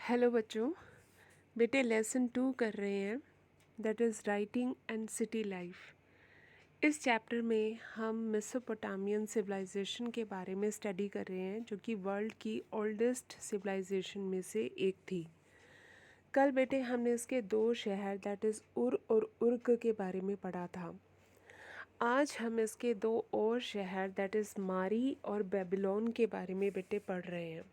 Hello बच्चों। बेटे lesson 2 कर रहे हैं, that is writing and city life. इस चैप्टर में हम मेसोपोटामियन सिविलाइजेशन के बारे में स्टडी कर रहे हैं, जो कि वर्ल्ड की ओल्डेस्ट सिविलाइजेशन में से एक थी। कल बेटे हमने इसके 2 शहर दैट इज़ उर और उर्क के बारे में पढ़ा था। आज हम इसके 2 और शहर दैट इज़ मारी और बेबीलोन के बारे में बेटे पढ़ रहे हैं।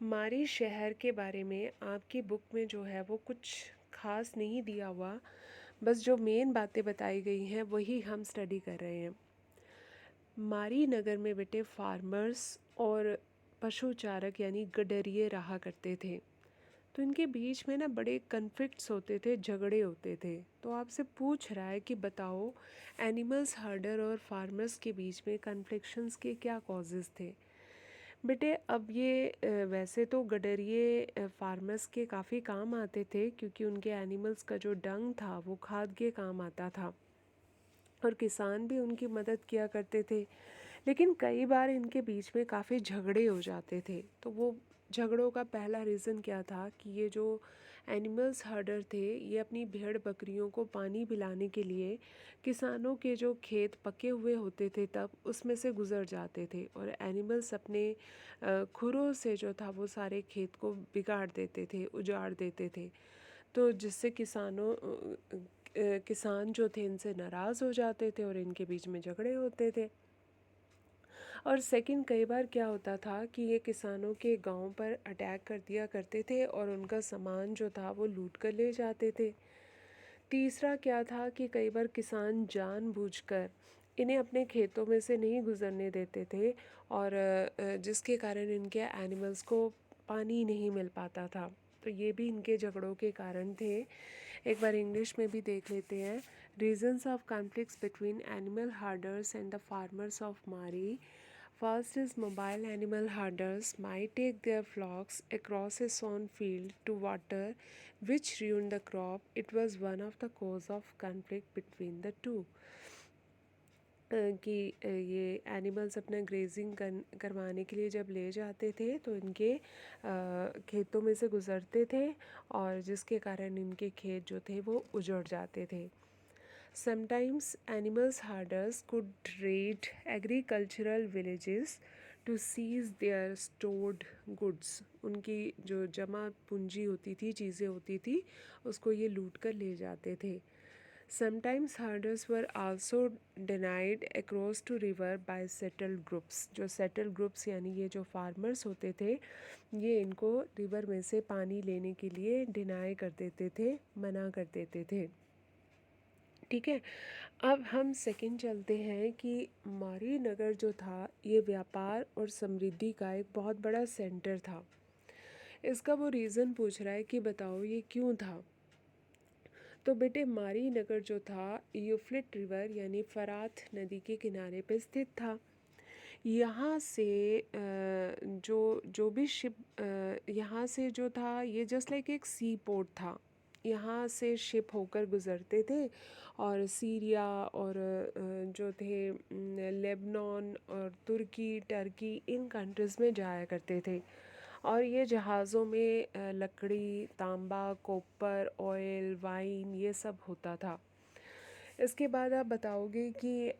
मारी शहर के बारे में आपकी बुक में जो है वो कुछ खास नहीं दिया हुआ, बस जो मेन बातें बताई गई हैं वही हम स्टडी कर रहे हैं। मारी नगर में बेटे फार्मर्स और पशुचारक यानी गडरिये रहा करते थे। तो इनके बीच में ना बड़े कन्फ्लिक्ट्स होते थे, झगड़े होते थे। तो आपसे पूछ रहा है कि बताओ एनिमल्स हर्डर और फार्मर्स के बीच में कन्फ्लिक्शंस के क्या कॉजेज़ थे। बेटे अब ये वैसे तो गडरिये फार्मर्स के काफ़ी काम आते थे, क्योंकि उनके एनिमल्स का जो डंग था वो खाद के काम आता था और किसान भी उनकी मदद किया करते थे। लेकिन कई बार इनके बीच में काफ़ी झगड़े हो जाते थे। तो वो झगड़ों का पहला रीज़न क्या था कि ये जो एनिमल्स हर्डर थे, ये अपनी भेड़ बकरियों को पानी पिलाने के लिए किसानों के जो खेत पके हुए होते थे तब उसमें से गुज़र जाते थे, और एनिमल्स अपने खुरों से जो था वो सारे खेत को बिगाड़ देते थे, उजाड़ देते थे। तो जिससे किसान जो थे इनसे नाराज़ हो जाते थे और इनके बीच में झगड़े होते थे। और सेकंड, कई बार क्या होता था कि ये किसानों के गांव पर अटैक कर दिया करते थे और उनका सामान जो था वो लूट कर ले जाते थे। तीसरा क्या था कि कई बार किसान जानबूझकर इन्हें अपने खेतों में से नहीं गुजरने देते थे, और जिसके कारण इनके एनिमल्स को पानी नहीं मिल पाता था। तो ये भी इनके झगड़ों के कारण थे। एक बार इंग्लिश में भी देख लेते हैं। Reasons of conflicts between animal herders and the farmers of मारी। First is mobile animal herders might take their flocks across a sown field to water, which ruined the crop. It was one of the cause of conflict between the two. कि ये animals अपना grazing करवाने के लिए जब ले जाते थे तो इनके खेतों में से गुज़रते थे, और जिसके कारण इनके खेत जो थे वो उजड़ जाते थे। Sometimes animals herders could raid agricultural villages to seize their stored goods. उनकी जो जमा पूंजी होती थी, चीज़ें होती थी, उसको ये लूट कर ले जाते थे। Sometimes herders were also denied across to river by settled groups. जो settled groups यानी ये जो farmers होते थे, ये इनको रिवर में से पानी लेने के लिए डिनाई कर देते थे, मना कर देते थे। ठीक है। अब हम सेकंड चलते हैं कि मारी नगर जो था ये व्यापार और समृद्धि का एक बहुत बड़ा सेंटर था। इसका वो रीज़न पूछ रहा है कि बताओ ये क्यों था। तो बेटे मारी नगर जो था यूफ्रेट रिवर यानी फरात नदी के किनारे पे स्थित था। यहाँ से जो जो भी शिप यहाँ से जो था ये जस्ट लाइक एक सी पोर्ट था। यहाँ से शिप होकर गुज़रते थे और सीरिया और जो थे लेबनान और तुर्की, टर्की, इन कंट्रीज़ में जाया करते थे। और ये जहाज़ों में लकड़ी, तांबा, कॉपर, ऑयल, वाइन, ये सब होता था। इसके बाद आप बताओगे कि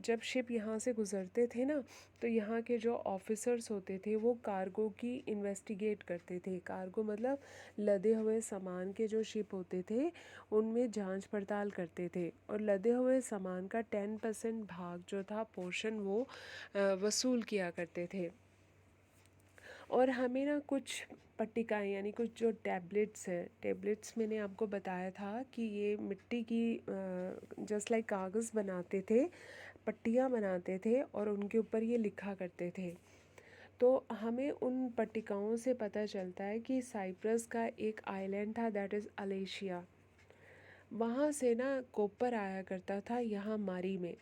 जब शिप यहाँ से गुज़रते थे ना, तो यहाँ के जो ऑफिसर्स होते थे वो कार्गो की इन्वेस्टिगेट करते थे। कार्गो मतलब लदे हुए सामान के जो शिप होते थे उनमें जांच पड़ताल करते थे, और लदे हुए सामान का 10% भाग जो था पोर्शन वो वसूल किया करते थे। और हमें ना कुछ पट्टिकाएँ यानी कुछ जो टैबलेट्स हैं, टैबलेट्स मैंने आपको बताया था कि ये मिट्टी की जस्ट लाइक कागज़ बनाते थे, पट्टियाँ बनाते थे और उनके ऊपर ये लिखा करते थे। तो हमें उन पट्टिकाओं से पता चलता है कि साइप्रस का एक आइलैंड था दैट इज़ अलेशिया। वहाँ से ना कॉपर आया करता था यहाँ मारी में।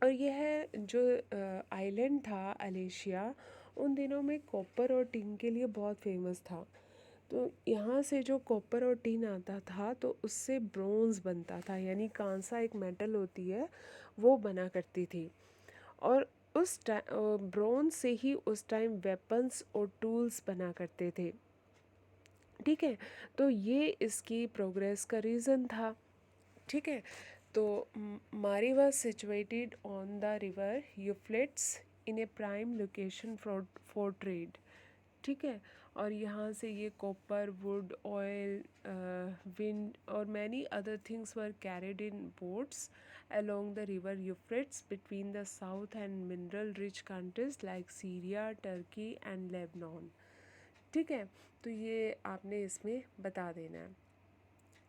और यह जो आइलैंड था अलेशिया, उन दिनों में कॉपर और टिन के लिए बहुत फेमस था। तो यहाँ से जो कॉपर और टिन आता था तो उससे ब्रोंज़ बनता था, यानी कांसा एक मेटल होती है वो बना करती थी। और उस टाइम ब्रोंज से ही उस टाइम वेपन्स और टूल्स बना करते थे। ठीक है, तो ये इसकी प्रोग्रेस का रीज़न था। ठीक है, तो मारी was situated on the river Euphrates in A prime location for trade. ठीक है, और यहाँ से ये कॉपर, वुड, ऑयल, विंड और many other things were carried in boats along the river Euphrates between the south and mineral rich countries like Syria, Turkey and Lebanon। ठीक है, तो ये आपने इसमें बता देना है।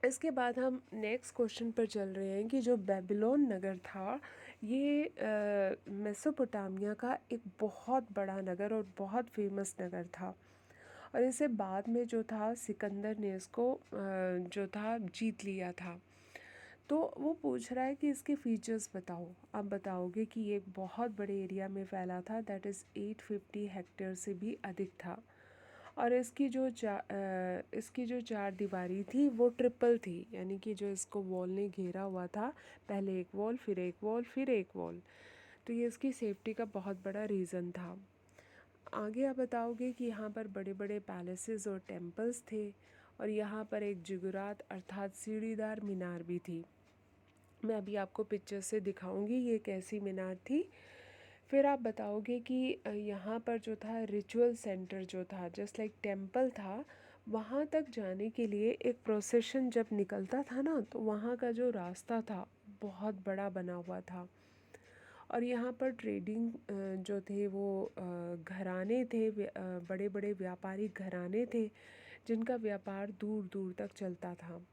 इसके बाद हम नेक्स्ट क्वेश्चन पर चल रहे हैं कि जो बेबीलोन नगर था ये मेसोपोटामिया का एक बहुत बड़ा नगर और बहुत फेमस नगर था, और इसे बाद में जो था सिकंदर ने इसको जो था जीत लिया था। तो वो पूछ रहा है कि इसके फीचर्स बताओ। आप बताओगे कि ये एक बहुत बड़े एरिया में फैला था, दैट इज़ 850 हेक्टेयर से भी अधिक था, और इसकी जो चार दीवारी थी वो ट्रिपल थी, यानी कि जो इसको वॉल ने घेरा हुआ था, पहले एक वॉल, फिर एक वॉल, फिर एक वॉल। तो ये इसकी सेफ्टी का बहुत बड़ा रीज़न था। आगे आप बताओगे कि यहाँ पर बड़े बड़े पैलेसेस और टेम्पल्स थे, और यहाँ पर एक जिगुरात अर्थात सीढ़ीदार मीनार भी थी। मैं अभी आपको पिक्चर से दिखाऊंगी ये कैसी मीनार थी। फिर आप बताओगे कि यहाँ पर जो था रिचुअल सेंटर जो था जस्ट लाइक टेम्पल था, वहाँ तक जाने के लिए एक प्रोसेशन जब निकलता था ना, तो वहाँ का जो रास्ता था बहुत बड़ा बना हुआ था। और यहाँ पर ट्रेडिंग जो थे वो घराने थे, बड़े बड़े व्यापारी घराने थे जिनका व्यापार दूर दूर तक चलता था।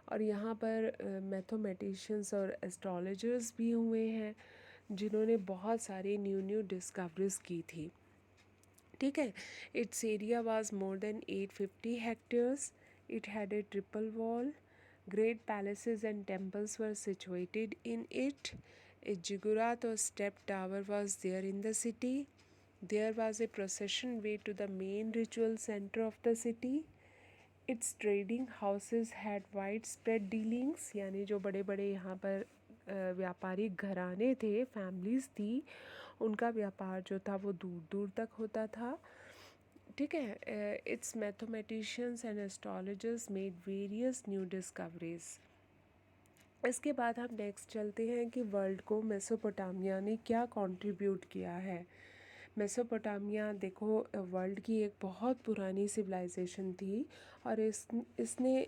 और यहाँ पर मैथमेटिशियंस और एस्ट्रोलॉजर्स भी हुए हैं जिन्होंने बहुत सारी न्यू न्यू डिस्कवरीज की थी। ठीक है, it's area was more than 850 hectares, it had a triple wall, great palaces and temples were situated in it, a ziggurat or step tower was there in the city, there was a procession way to the main ritual center of the city, its trading houses had widespread dealings, यानी जो बड़े बड़े यहाँ पर व्यापारिक घराने थे, families थी, उनका व्यापार जो था वो दूर दूर तक होता था। ठीक है, it's mathematicians and astrologers made various new discoveries. इसके बाद हम नेक्स्ट चलते हैं कि वर्ल्ड को मेसोपोटामिया ने क्या कंट्रीब्यूट किया है। मेसोपोटामिया देखो वर्ल्ड की एक बहुत पुरानी सिविलाइजेशन थी, और इसने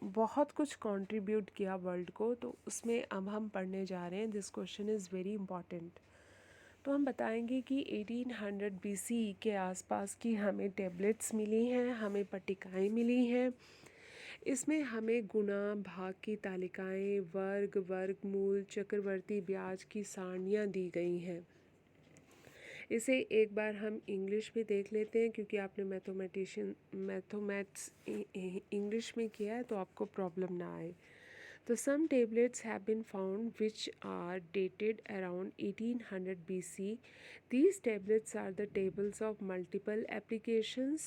बहुत कुछ कंट्रीब्यूट किया वर्ल्ड को, तो उसमें अब हम पढ़ने जा रहे हैं। This question is very important. तो हम बताएंगे कि 1800 BC के आसपास की हमें टेबलेट्स मिली हैं, हमें पट्टिकाएँ मिली हैं। इसमें हमें गुणा भाग की तालिकाएँ, वर्ग, वर्गमूल, चक्रवर्ती ब्याज की सारणियाँ दी गई हैं। इसे एक बार हम इंग्लिश में देख लेते हैं, क्योंकि आपने मैथमेट्स इंग्लिश में किया है तो आपको प्रॉब्लम ना आए। तो some tablets have been found which are dated around 1800 BC. These tablets are the tables of multiple applications,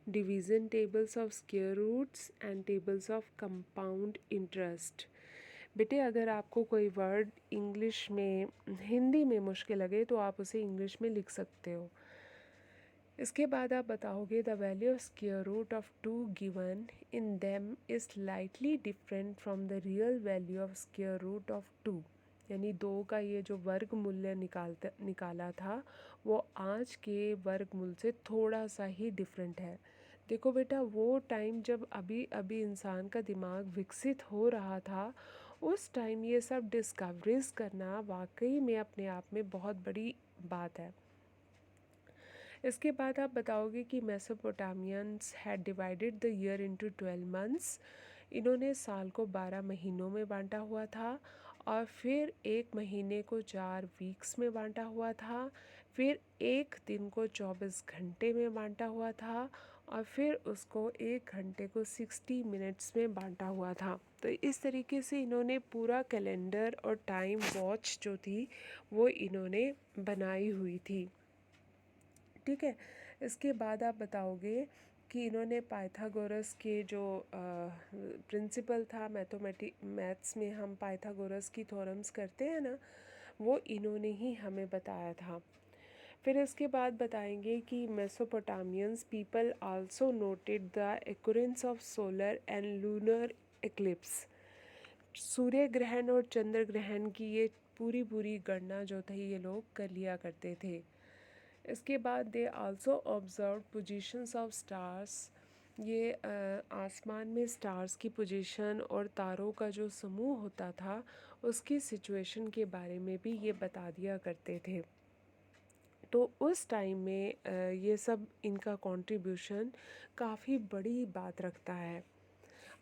division tables of square roots and tables of compound interest. बेटे अगर आपको कोई वर्ड इंग्लिश में हिंदी में मुश्किल लगे तो आप उसे इंग्लिश में लिख सकते हो। इसके बाद आप बताओगे the value of square root of two given in them is slightly different from the real value of square root of two, यानी दो का ये जो वर्ग मूल्य निकाला था वो आज के वर्ग मूल से थोड़ा सा ही डिफरेंट है। देखो बेटा, वो टाइम जब अभी अभी इंसान का दिमाग विकसित हो रहा था, उस टाइम ये सब डिस्कवरीज करना वाकई में अपने आप में बहुत बड़ी बात है। इसके बाद आप बताओगे कि मेसोपोटामियंस had divided the year into 12 months. इन्होंने साल को 12 महीनों में बांटा हुआ था, और फिर एक महीने को 4 वीक्स में बांटा हुआ था, फिर एक दिन को 24 घंटे में बांटा हुआ था, और फिर उसको एक घंटे को 60 मिनट्स में बांटा हुआ था। तो इस तरीके से इन्होंने पूरा कैलेंडर और टाइम वॉच जो थी वो इन्होंने बनाई हुई थी। ठीक है, इसके बाद आप बताओगे कि इन्होंने पाइथागोरस के जो प्रिंसिपल था मैथ्स में हम पाइथागोरस की थ्योरम्स करते हैं ना, वो इन्होंने ही हमें बताया था। फिर इसके बाद बताएंगे कि Mesopotamians people also noted the occurrence of solar and lunar eclipse. सूर्य ग्रहण और चंद्र ग्रहण की ये पूरी पूरी गणना जो थी ये लोग कर लिया करते थे। इसके बाद they also observe positions of stars. ये आसमान में स्टार्स की पोजीशन और तारों का जो समूह होता था उसकी सिचुएशन के बारे में भी ये बता दिया करते थे। तो उस टाइम में ये सब इनका कंट्रीब्यूशन काफ़ी बड़ी बात रखता है।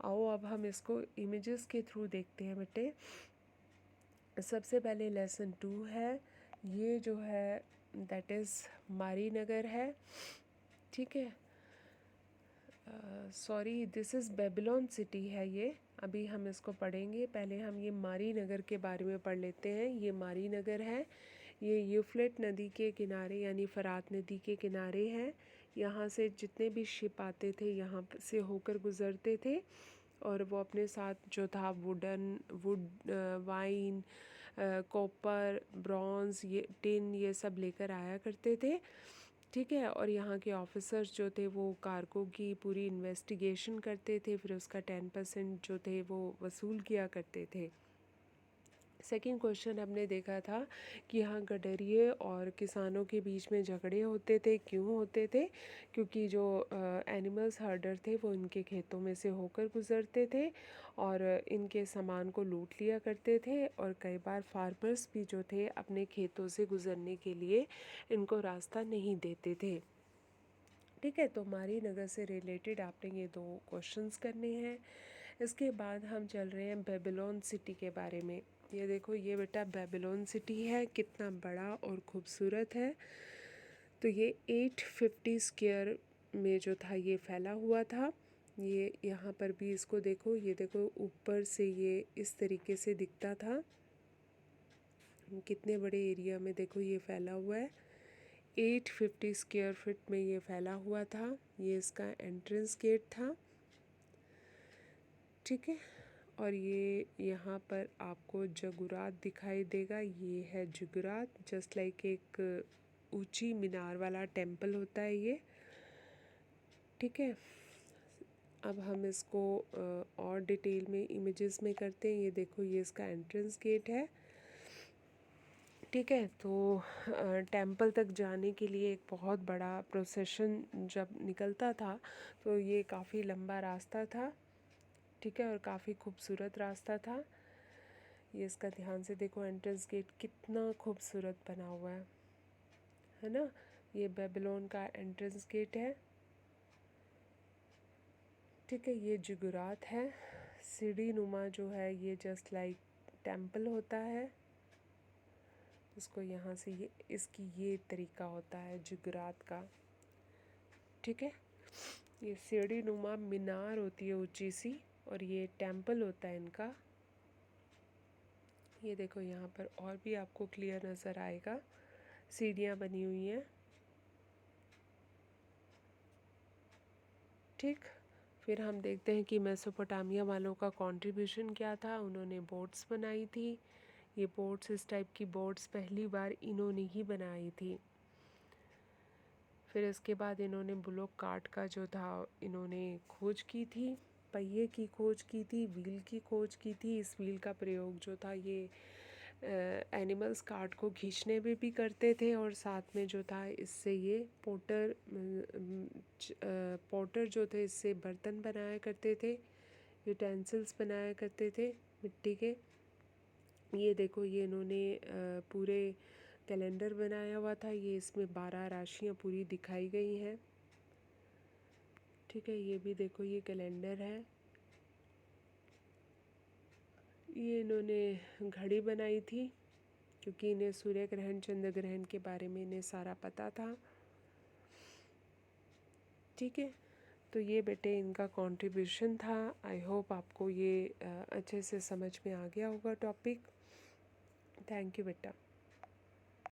आओ अब हम इसको इमेजेस के थ्रू देखते हैं बेटे। सबसे पहले लेसन 2 है, ये जो है दैट इज़ मारी नगर है, ठीक है। Sorry, this is Babylon city है ये। अभी हम इसको पढ़ेंगे, पहले हम ये मारी नगर के बारे में पढ़ लेते हैं। ये मारी नगर है, ये यूफ्रेट नदी के किनारे यानी फरात नदी के किनारे है। यहाँ से जितने भी शिप आते थे यहाँ से होकर गुज़रते थे और वो अपने साथ जो था वुड, वाइन, कॉपर, ब्रॉन्ज़, ये टिन, ये सब लेकर आया करते थे, ठीक है। और यहाँ के ऑफिसर्स जो थे वो कार्गो की पूरी इन्वेस्टिगेशन करते थे, फिर उसका 10% जो थे वो वसूल किया करते थे। सेकंड क्वेश्चन हमने देखा था कि यहाँ गडरिए और किसानों के बीच में झगड़े होते थे। क्यों होते थे? क्योंकि जो एनिमल्स हर्डर थे वो इनके खेतों में से होकर गुज़रते थे और इनके सामान को लूट लिया करते थे, और कई बार फार्मर्स भी जो थे अपने खेतों से गुज़रने के लिए इनको रास्ता नहीं देते थे, ठीक है। तो मारी नगर से रिलेटेड आपने ये 2 क्वेश्चंस करने हैं। इसके बाद हम चल रहे हैं बेबीलोन सिटी के बारे में। ये देखो, ये बेटा बेबीलोन सिटी है, कितना बड़ा और खूबसूरत है। तो ये 850 स्क्वायर में जो था ये फैला हुआ था। ये यहाँ पर भी इसको देखो, ये देखो ऊपर से ये इस तरीके से दिखता था, कितने बड़े एरिया में देखो ये फैला हुआ है। 850 स्क्वायर फीट में ये फैला हुआ था। ये इसका एंट्रेंस गेट था, ठीक है। और ये यहाँ पर आपको जगुरात दिखाई देगा, ये है जगुरात, जस्ट लाइक एक ऊंची मीनार वाला टेम्पल होता है ये, ठीक है। अब हम इसको और डिटेल में इमेजेस में करते हैं। ये देखो, ये इसका एंट्रेंस गेट है, ठीक है। तो टेंपल तक जाने के लिए एक बहुत बड़ा प्रोसेशन जब निकलता था तो ये काफ़ी लंबा रास्ता था, ठीक है, और काफ़ी खूबसूरत रास्ता था। ये इसका ध्यान से देखो, एंट्रेंस गेट कितना खूबसूरत बना हुआ है ना। ये बेबीलोन का एंट्रेंस गेट है, ठीक है। ये जुगरात है, सीढ़ी नुमा जो है ये जस्ट लाइक टेंपल होता है, इसको यहाँ से ये इसकी ये तरीका होता है जुगरात का, ठीक है। ये सीढ़ी नुमा मीनार होती है ऊंची सी, और ये टेंपल होता है इनका। ये देखो, यहाँ पर और भी आपको क्लियर नज़र आएगा, सीढ़ियाँ बनी हुई हैं, ठीक। फिर हम देखते हैं कि मेसोपोटामिया वालों का कंट्रीब्यूशन क्या था। उन्होंने बोट्स बनाई थी। ये बोट्स, इस टाइप की बोट्स पहली बार इन्होंने ही बनाई थी। फिर इसके बाद इन्होंने बुलोक कार्ट का जो था इन्होंने खोज की थी, पहिए की खोज की थी, व्हील की खोज की थी। इस व्हील का प्रयोग जो था ये एनिमल्स कार्ट को खींचने में भी करते थे, और साथ में जो था इससे ये पोटर जो थे इससे बर्तन बनाया करते थे, यूटेंसिल्स बनाया करते थे मिट्टी के। ये देखो, ये इन्होंने पूरे कैलेंडर बनाया हुआ था, ये इसमें 12 राशियाँ पूरी दिखाई गई हैं, ठीक है। ये भी देखो, ये कैलेंडर है। ये इन्होंने घड़ी बनाई थी क्योंकि इन्हें सूर्य ग्रहण, चंद्र ग्रहण के बारे में इन्हें सारा पता था, ठीक है। तो ये बेटे इनका कंट्रीब्यूशन था। आई होप आपको ये अच्छे से समझ में आ गया होगा टॉपिक। थैंक यू बेटा।